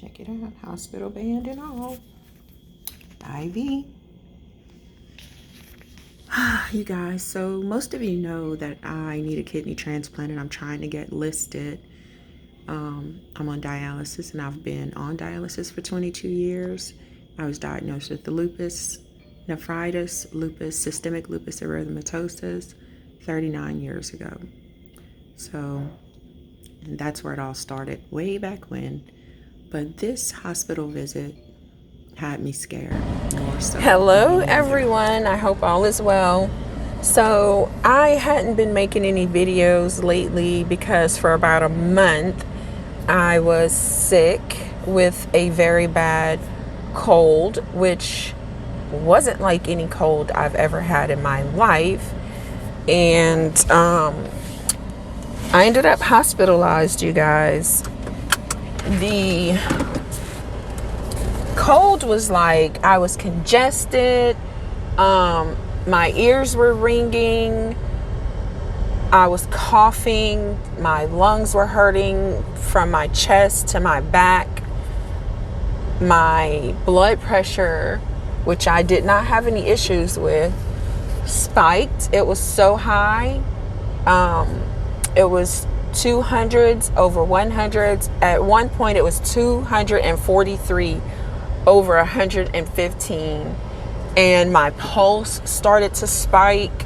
Check it out. Hospital band and all. IV. You guys, so most of you know that I need a kidney transplant and I'm trying to get listed. I'm on dialysis and I've been on dialysis for 22 years. I was diagnosed with the lupus nephritis, systemic lupus erythematosus 39 years ago. So, and that's where it all started, way back when. But this hospital visit had me scared more so. Hello everyone, I hope all is well. So I hadn't been making any videos lately because for about a month I was sick with a very bad cold, which wasn't like any cold I've ever had in my life. And I ended up hospitalized, you guys. The cold was like I was congested, my ears were ringing, I was coughing, my lungs were hurting from my chest to my back. My blood pressure, which I did not have any issues with, spiked. It was so high. It was 200s over 100s. At one point it was 243 over 115, and my pulse started to spike.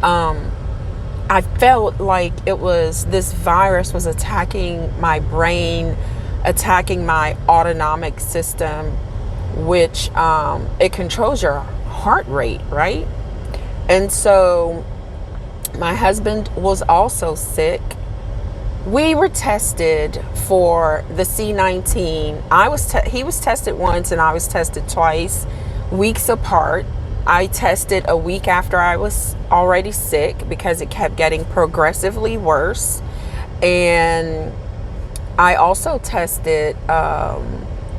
I felt like this virus was attacking my brain, attacking my autonomic system, which it controls your heart rate, right? And so my husband was also sick. We were tested for the C19. He was tested once and I was tested twice, weeks apart. I tested a week after I was already sick because it kept getting progressively worse. And I also tested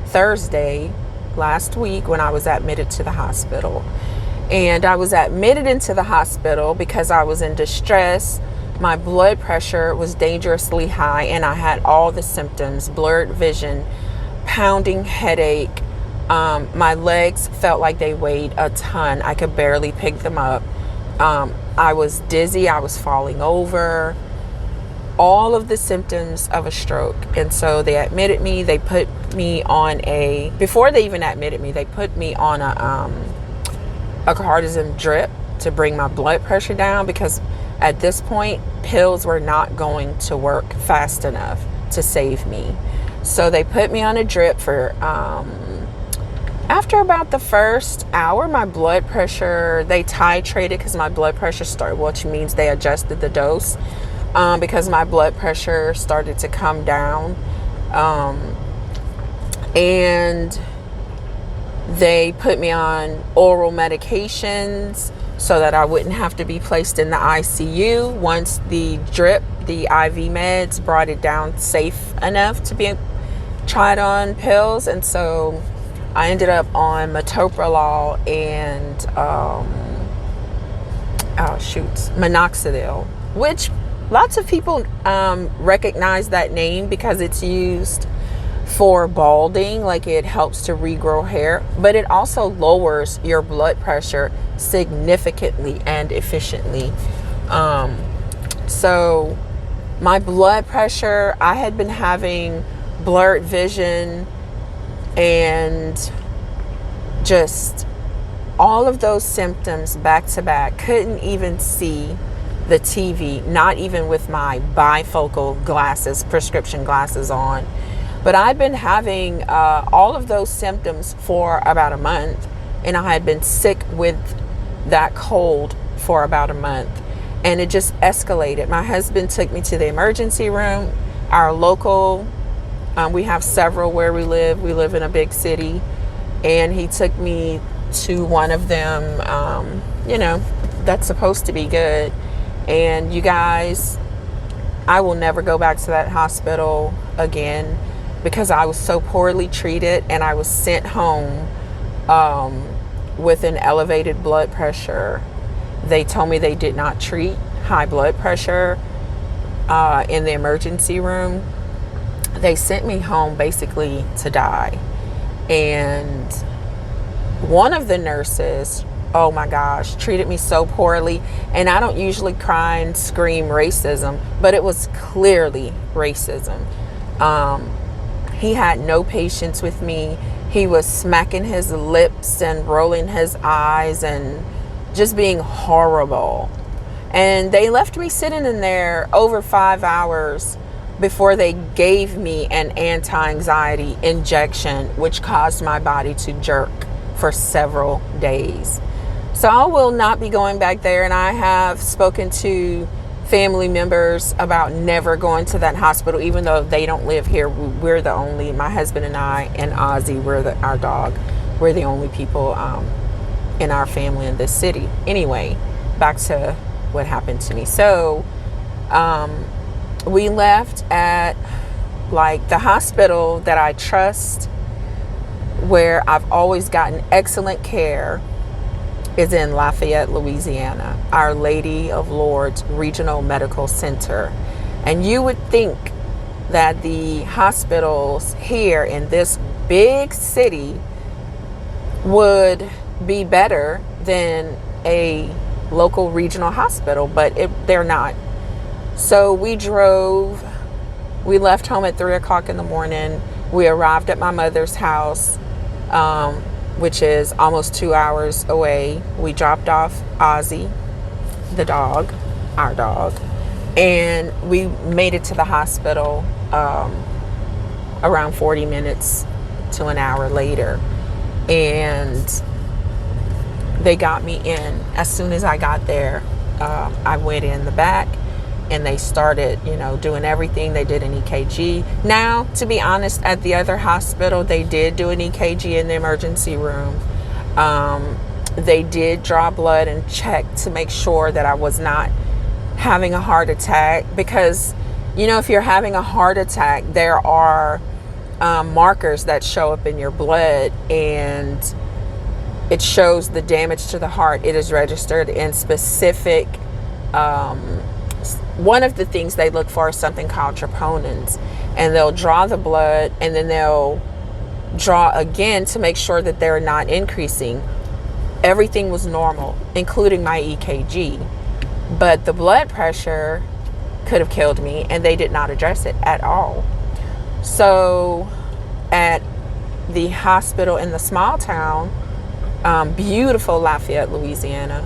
Thursday last week when I was admitted to the hospital. And I was admitted into the hospital because I was in distress. My blood pressure was dangerously high and I had all the symptoms: blurred vision, pounding headache. My legs felt like they weighed a ton. I could barely pick them up. I was dizzy. I was falling over. All of the symptoms of a stroke. And so they admitted me. They put me on before they even admitted me, they put me on a cortisone drip to bring my blood pressure down, because at this point, pills were not going to work fast enough to save me. So they put me on a drip for, after about the first hour, my blood pressure, they titrated because my blood pressure started, which means they adjusted the dose, because my blood pressure started to come down. And they put me on oral medications so that I wouldn't have to be placed in the ICU once the drip, the IV meds, brought it down safe enough to be tried on pills. And so I ended up on metoprolol and minoxidil, which lots of people recognize that name because it's used for balding, like it helps to regrow hair, but it also lowers your blood pressure significantly and efficiently. So my blood pressure, I had been having blurred vision and just all of those symptoms back to back. Couldn't even see the TV, not even with my bifocal glasses, prescription glasses on. But I'd been having all of those symptoms for about a month, and I had been sick with that cold for about a month, and it just escalated. My husband took me to the emergency room, our local, we have several where we live. We live in a big city, and he took me to one of them, that's supposed to be good. And you guys, I will never go back to that hospital again, because I was so poorly treated, and I was sent home with an elevated blood pressure. They told me they did not treat high blood pressure in the emergency room. they sent me home basically to die. And one of the nurses, oh my gosh, treated me so poorly. And I don't usually cry and scream racism, but it was clearly racism. He had no patience with me. He was smacking his lips and rolling his eyes and just being horrible. And they left me sitting in there over 5 hours before they gave me an anti-anxiety injection, which caused my body to jerk for several days. So I will not be going back there, and I have spoken to family members about never going to that hospital, even though they don't live here. We're the only, my husband and I and Ozzy, our dog, we're the only people in our family in this city. Anyway, back to what happened to me. So we left at like the hospital that I trust, where I've always gotten excellent care, is in Lafayette, Louisiana, Our Lady of Lourdes Regional Medical Center. And you would think that the hospitals here in this big city would be better than a local regional hospital, but they're not. So we left home at 3 o'clock in the morning. We arrived at my mother's house, which is almost 2 hours away. We dropped off Ozzy, the dog, our dog, and we made it to the hospital around 40 minutes to an hour later. And they got me in. As soon as I got there, I went in the back, and they started, doing everything. They did an EKG. Now, to be honest, at the other hospital, they did do an EKG in the emergency room. They did draw blood and check to make sure that I was not having a heart attack, because, if you're having a heart attack, there are markers that show up in your blood, and it shows the damage to the heart. It is registered in specific. One of the things they look for is something called troponins, and they'll draw the blood, and then they'll draw again to make sure that they're not increasing. Everything was normal, including my EKG, but the blood pressure could have killed me, and they did not address it at all. So at the hospital in the small town, beautiful Lafayette, Louisiana,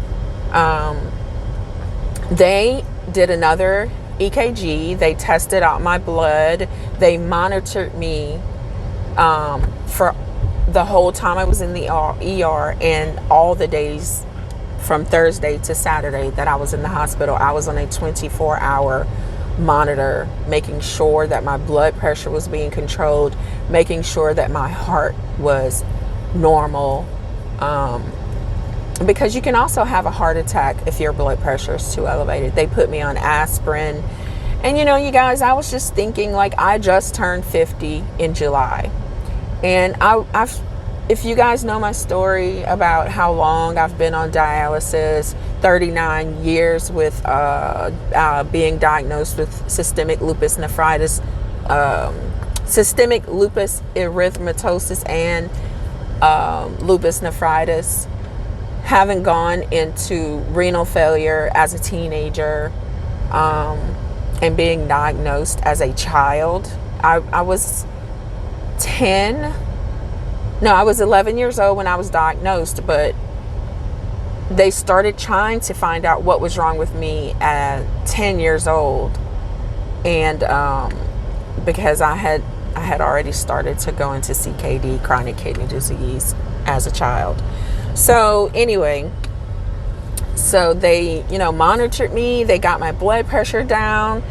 they did another EKG. They tested out my blood. They monitored me for the whole time I was in the ER, and all the days from Thursday to Saturday that I was in the hospital. I was on a 24-hour monitor, making sure that my blood pressure was being controlled, making sure that my heart was normal. Because you can also have a heart attack if your blood pressure is too elevated. They put me on aspirin. And you guys, I was just thinking, like, I just turned 50 in July. And I've if you guys know my story about how long I've been on dialysis, 39 years with being diagnosed with systemic lupus nephritis, systemic lupus erythematosus, and lupus nephritis, having gone into renal failure as a teenager, and being diagnosed as a child. I was 11 years old when I was diagnosed, but they started trying to find out what was wrong with me at 10 years old. And because I had already started to go into CKD, chronic kidney disease, as a child. So anyway, so they, monitored me. They got my blood pressure down.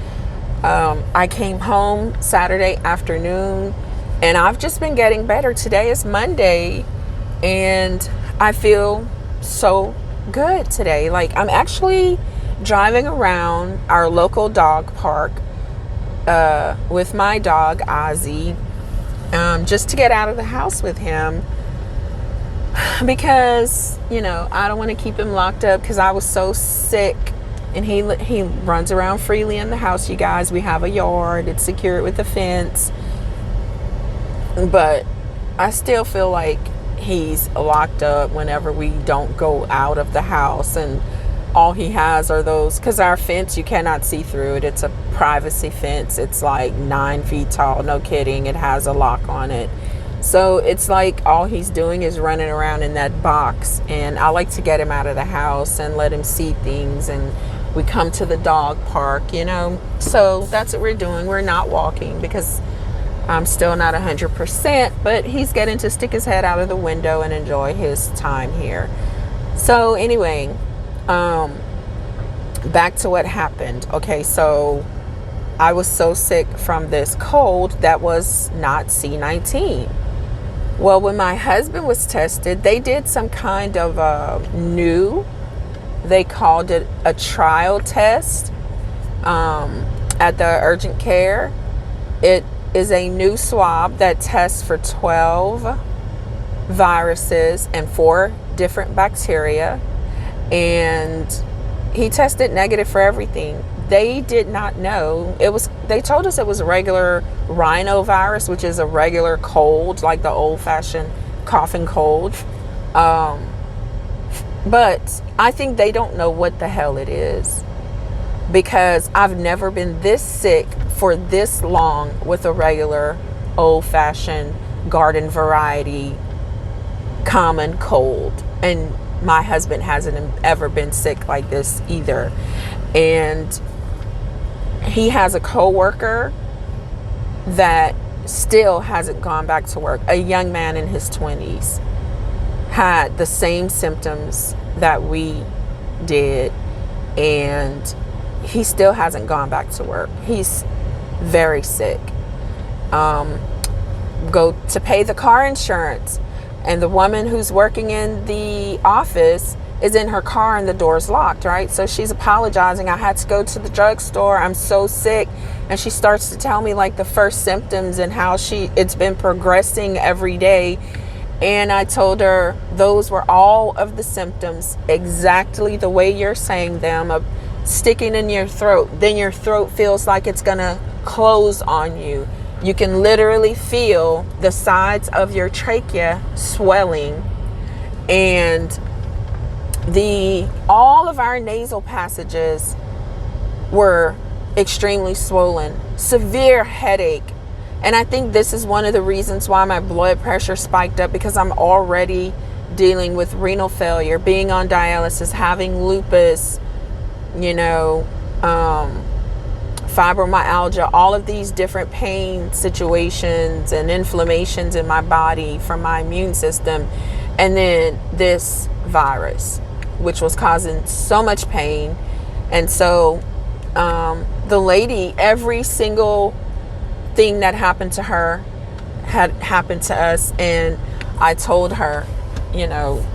I came home Saturday afternoon, and I've just been getting better. Today is Monday, and I feel so good today. Like, I'm actually driving around our local dog park with my dog, Ozzy, just to get out of the house with him. Because, I don't want to keep him locked up, because I was so sick. And he runs around freely in the house, you guys. We have a yard. It's secured with a fence. But I still feel like he's locked up whenever we don't go out of the house, and all he has are those, because our fence, you cannot see through it. It's a privacy fence. It's like 9 feet tall. No kidding. It has a lock on it. So it's like all he's doing is running around in that box. And I like to get him out of the house and let him see things. And we come to the dog park, you know. So that's what we're doing. We're not walking because I'm still not 100%. But he's getting to stick his head out of the window and enjoy his time here. So anyway, back to what happened. Okay, so I was so sick from this cold that was not C-19. Well, when my husband was tested, they did some kind of they called it a trial test at the urgent care. It is a new swab that tests for 12 viruses and 4 different bacteria. And he tested negative for everything. They did not know they told us it was a regular rhinovirus, which is a regular cold, like the old-fashioned cough and cold. But I think they don't know what the hell it is, because I've never been this sick for this long with a regular old-fashioned garden variety common cold. And my husband hasn't ever been sick like this either. And he has a coworker that still hasn't gone back to work. A young man in his 20s had the same symptoms that we did, and he still hasn't gone back to work. He's very sick. Go to pay the car insurance, and the woman who's working in the office is in her car and the door's locked, right? So she's apologizing. I had to go to the drugstore. I'm so sick. And she starts to tell me like the first symptoms and how it's been progressing every day. And I told her those were all of the symptoms, exactly the way you're saying them, of sticking in your throat. Then your throat feels like it's gonna close on you. You can literally feel the sides of your trachea swelling, and all of our nasal passages were extremely swollen, severe headache. And I think this is one of the reasons why my blood pressure spiked up, because I'm already dealing with renal failure, being on dialysis, having lupus, fibromyalgia, all of these different pain situations and inflammations in my body from my immune system. And then this virus, which was causing so much pain. And so the lady, every single thing that happened to her had happened to us. And I told her,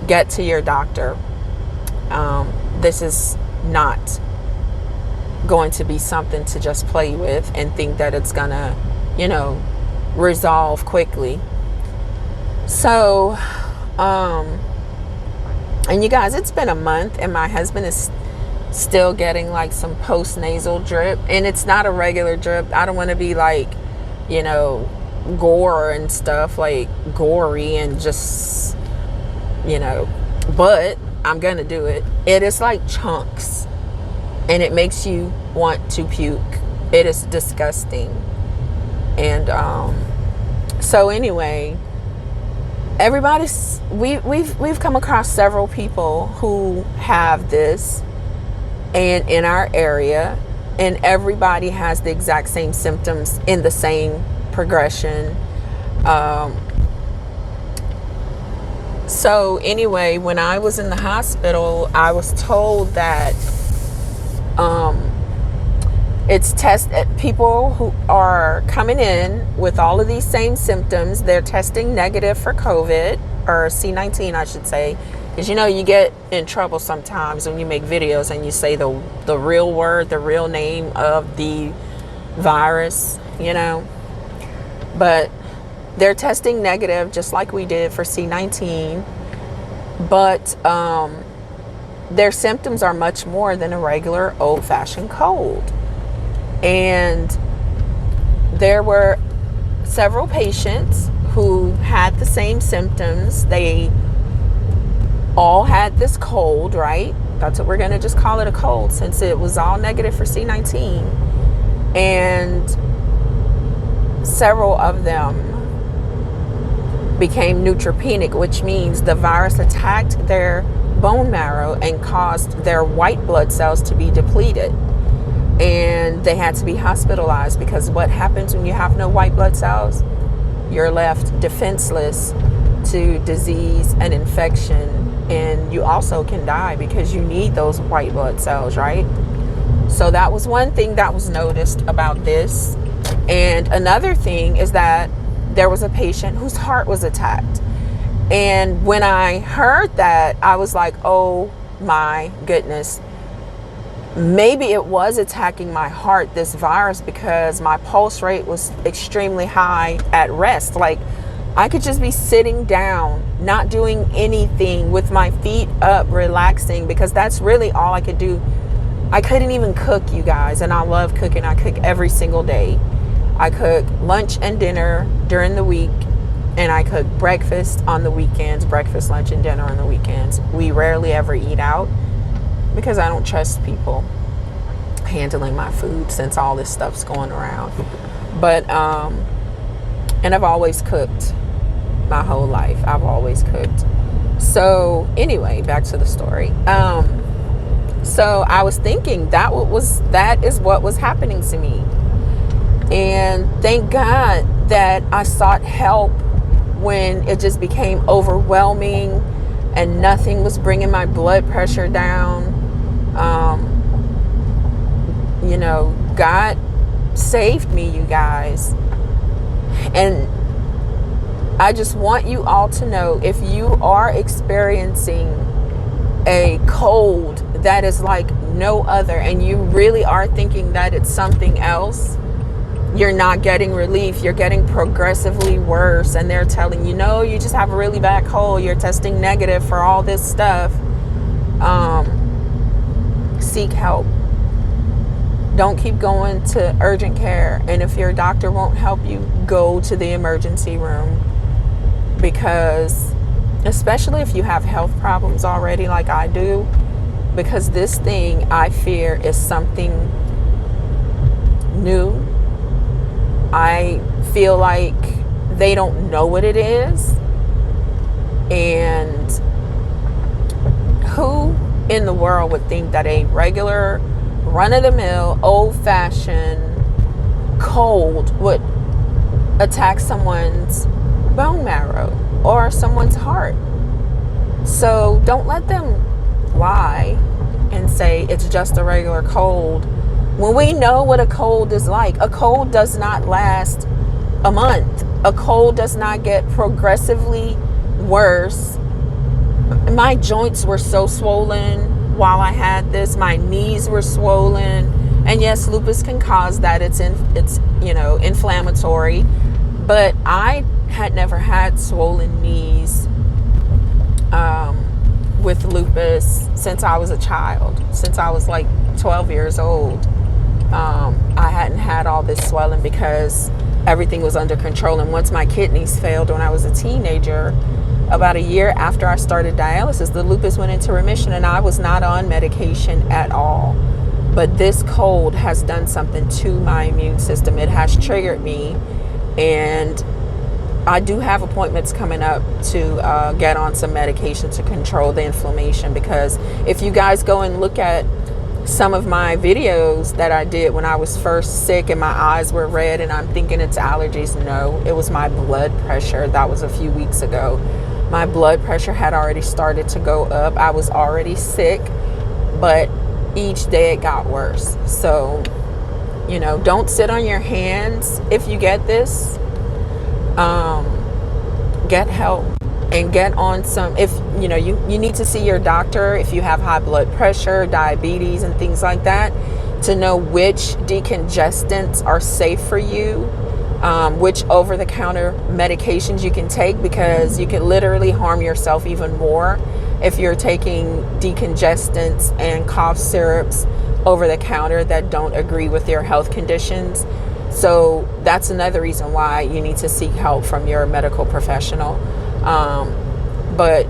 get to your doctor. This is not going to be something to just play with and think that it's gonna, resolve quickly. So, and you guys, it's been a month and my husband is still getting like some post-nasal drip, and it's not a regular drip. I don't want to be like, gore and stuff, like gory and just, but I'm gonna do it. It is like chunks, and it makes you want to puke. It is disgusting. And so anyway, we've come across several people who have this, and in our area, and everybody has the exact same symptoms in the same progression. So anyway, when I was in the hospital, I was told that it's people who are coming in with all of these same symptoms. They're testing negative for COVID, or C-19, I should say. Because, you get in trouble sometimes when you make videos and you say the real word, the real name of the virus, But they're testing negative just like we did for C-19. But their symptoms are much more than a regular old-fashioned cold. And there were several patients who had the same symptoms. They all had this cold, right? That's what we're going to just call it, a cold, since it was all negative for C19. And several of them became neutropenic, which means the virus attacked their bone marrow and caused their white blood cells to be depleted. And they had to be hospitalized, because what happens when you have no white blood cells? You're left defenseless to disease and infection, and you also can die because you need those white blood cells, right? So that was one thing that was noticed about this. And another thing is that there was a patient whose heart was attacked. And when I heard that, I was like, oh my goodness, maybe it was attacking my heart, this virus, because my pulse rate was extremely high at rest. Like, I could just be sitting down, not doing anything, with my feet up, relaxing, because that's really all I could do. I couldn't even cook, you guys, and I love cooking. I cook every single day. I cook lunch and dinner during the week, and I cook breakfast on the weekends, breakfast, lunch, and dinner on the weekends. We rarely ever eat out because I don't trust people handling my food, since all this stuff's going around. But, and I've always cooked my whole life. I've always cooked. So anyway, back to the story. So I was thinking that is what was happening to me. And thank God that I sought help when it just became overwhelming and nothing was bringing my blood pressure down. God saved me, you guys. And I just want you all to know, if you are experiencing a cold that is like no other, and you really are thinking that it's something else, you're not getting relief, you're getting progressively worse, and they're telling you, no, you just have a really bad cold, you're testing negative for all this stuff, seek help. Don't keep going to urgent care. And if your doctor won't help you, go to the emergency room, because especially if you have health problems already like I do, because this thing, I fear, is something new. I feel like they don't know what it is. And who in the world would think that a regular, run-of-the-mill, old-fashioned cold would attack someone's bone marrow or someone's heart? So don't let them lie and say it's just a regular cold, when we know what a cold is like. A cold does not last a month. A cold does not get progressively worse. My joints were so swollen while I had this. My knees were swollen. And yes, lupus can cause that. It's inflammatory. But I had never had swollen knees with lupus since I was a child, since I was like 12 years old. I hadn't had all this swelling because everything was under control. And once my kidneys failed when I was a teenager, about a year after I started dialysis, the lupus went into remission, and I was not on medication at all. But this cold has done something to my immune system. It has triggered me, and I do have appointments coming up to get on some medication to control the inflammation, because if you guys go and look at some of my videos that I did when I was first sick and my eyes were red and I'm thinking it's allergies, no, it was my blood pressure. That was a few weeks ago. My blood pressure had already started to go up. I was already sick, but each day it got worse. So, don't sit on your hands if you get this. Get help and get on some, if you need to see your doctor if you have high blood pressure, diabetes, and things like that, to know which decongestants are safe for you, which over-the-counter medications you can take, because you can literally harm yourself even more if you're taking decongestants and cough syrups over the counter that don't agree with your health conditions. So that's another reason why you need to seek help from your medical professional. But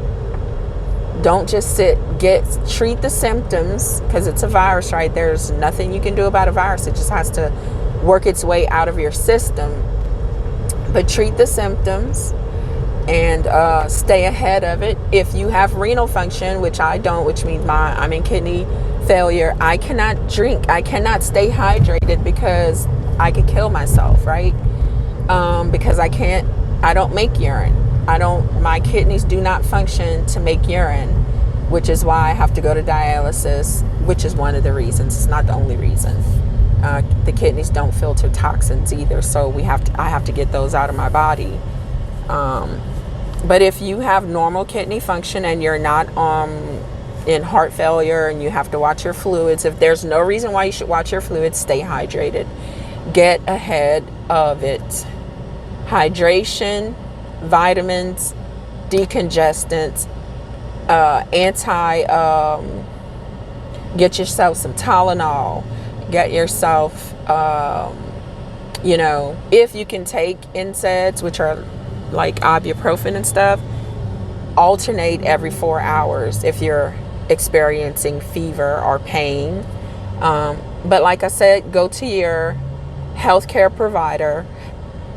don't just treat the symptoms, because it's a virus, right? There's nothing you can do about a virus. It just has to work its way out of your system. But treat the symptoms and stay ahead of it. If you have renal function, which I don't, which means I'm in kidney failure, I cannot drink. I cannot stay hydrated because I could kill myself, right? Because I don't make urine. My kidneys do not function to make urine, which is why I have to go to dialysis, which is one of the reasons. It's not the only reason. The kidneys don't filter toxins either, so I have to get those out of my body. But if you have normal kidney function and you're not in heart failure and you have to watch your fluids, if there's no reason why you should watch your fluids, stay hydrated. Get ahead of it. Hydration, vitamins, decongestants, get yourself some Tylenol. Get yourself, if you can take NSAIDs, which are like ibuprofen and stuff, alternate every 4 hours if you're experiencing fever or pain. But like I said, go to your healthcare provider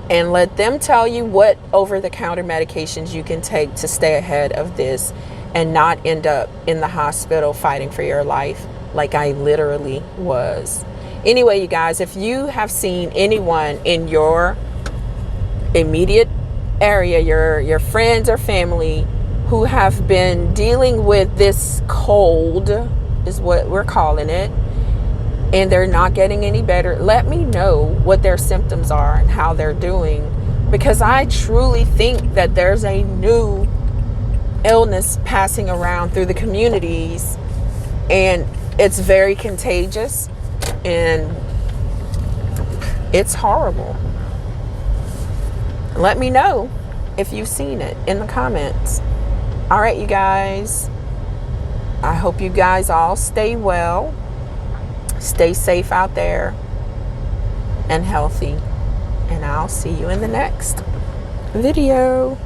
and let them tell you what over-the-counter medications you can take to stay ahead of this and not end up in the hospital fighting for your life like I literally was. Anyway, you guys, if you have seen anyone in your immediate area, your friends or family who have been dealing with this cold, is what we're calling it, and they're not getting any better, let me know what their symptoms are and how they're doing, because I truly think that there's a new illness passing around through the communities, and it's very contagious and it's horrible. Let me know if you've seen it in the comments. All right, you guys, I hope you guys all stay well, stay safe out there and healthy, and I'll see you in the next video.